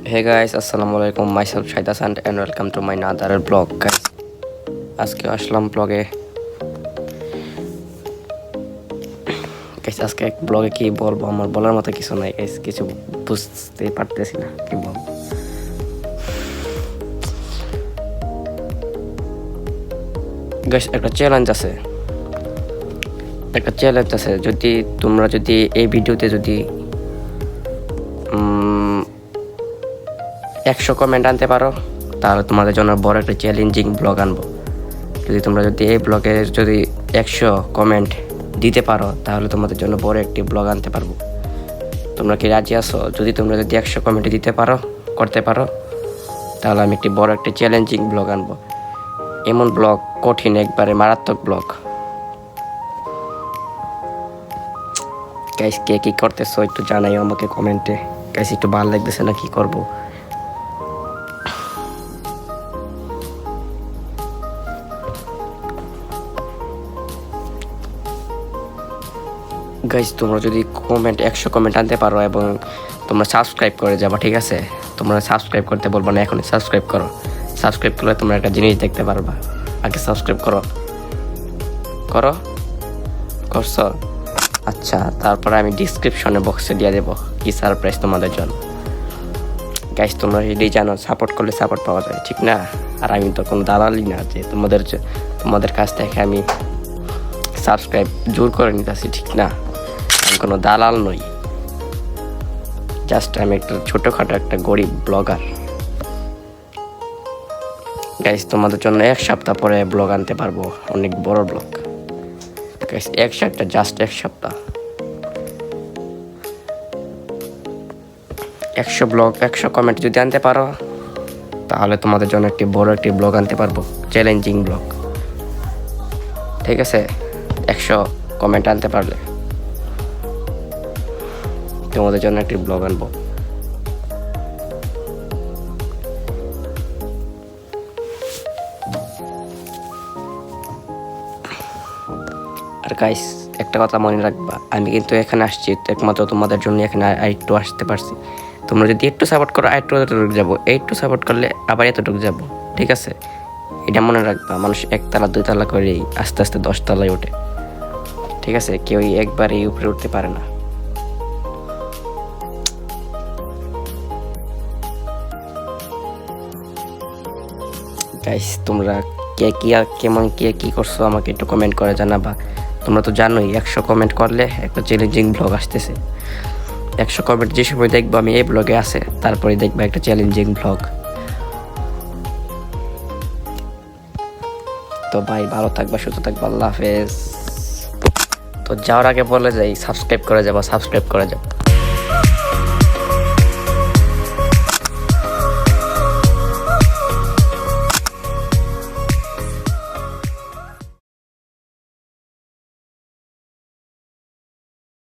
Hey guys, Assalamualaikum. Myself Shahid Hasan and welcome to my another vlog guys. আজকে আসলাম ব্লগে guys. আজকে এক ব্লগে কি বলবো, আমার বলার মতো কিছু নাই গাইস, কিছু বুঝতে পারতেছি না কি বলবো। গাইস একটা চ্যালেঞ্জ আছে, যদি তোমরা এই ভিডিওতে 100 কমেন্ট আনতে পারো তাহলে তোমাদের জন্য বড় একটা চ্যালেঞ্জিং ব্লগ আনবো। তোমরা এই ব্লগে 100 কমেন্ট দিতে পারো তাহলে তোমাদের জন্য বড় একটি ব্লগ আনতে পারবো। তোমরা কি রাজি আছো? তোমরা 100 কমেন্ট করতে পারো তাহলে আমি বড় একটা চ্যালেঞ্জিং ব্লগ আনবো। এমন ব্লগ, কঠিন, একবারে মারাত্মক ব্লগ। গাইস কে কি করতেছো একটু জানাই আমাকে কমেন্টে। গাইস একটু ভালো লাগতেছে না, কি করবো। গাইস তোমরা 100 কমেন্ট আনতে পারো এবং তোমরা সাবস্ক্রাইব করে যাবা, ঠিক আছে? তোমরা সাবস্ক্রাইব করতে বলবো না, এখনই সাবস্ক্রাইব করো। সাবস্ক্রাইব করলে তোমরা একটা জিনিস দেখতে পারবা। আগে সাবস্ক্রাইব করছো? আচ্ছা, তারপরে আমি ডিসক্রিপশনে বক্সে দিয়ে দেবো কি সারপ্রাইজ তোমাদের জন্য। গাইস তোমরা এটাই জানো, সাপোর্ট করলে সাপোর্ট পাওয়া যায়, ঠিক না? আর আমি তো কোনো দালালি না যে তোমাদের কাছ থেকে আমি সাবস্ক্রাইব জোর করে নিতেছি, ঠিক না? আমি কোনো দালাল নই, জাস্ট আমি একটা ছোটোখাটো একটা গরিব ব্লগার। গাইস তোমাদের জন্য 1 সপ্তাহ পরে ব্লগ আনতে পারবো, অনেক বড় ব্লগ। গাইস জাস্ট 1 সপ্তাহ, 100 কমেন্ট যদি আনতে পারো তাহলে তোমাদের জন্য বড় একটি ব্লগ আনতে পারবো, চ্যালেঞ্জিং ব্লগ, ঠিক আছে? 100 কমেন্ট আনতে পারলে তোমাদের জন্য একটি ব্লগ আনবো। আর গাইস একটা কথা মনে রাখবা, আমি কিন্তু এখানে আসছি একমাত্র তোমাদের জন্য। এখানে আরেকটু আসতে পারছি। তোমরা যদি একটু সাপোর্ট করো আরেকটু এতটুকু যাবো, একটু সাপোর্ট করলে আবার এতটুকু যাবো, ঠিক আছে? এটা মনে রাখবা। মানুষ 1 তলা 2 তলা করেই আস্তে আস্তে 10 তলায় ওঠে, ঠিক আছে? কেউ একবারই উপরে উঠতে পারে না। গাইস তোমরা কে কি করছো আমাকে একটু কমেন্ট করে জানাবা। তোমরা তো জানোই 100 কমেন্ট করলে একটা চ্যালেঞ্জিং ব্লগ আসতেছে। 100 কমেন্ট যে সময় দেখবো আমি এই ব্লগে আছে, তারপরে দেখবো একটা চ্যালেঞ্জিং ব্লগ। তো ভাই ভালো থাকবা, সুস্থ থাকবা, আল্লাহ হাফেজ। তো যাওয়ার আগে বলে যাই সাবস্ক্রাইব করে যাবো।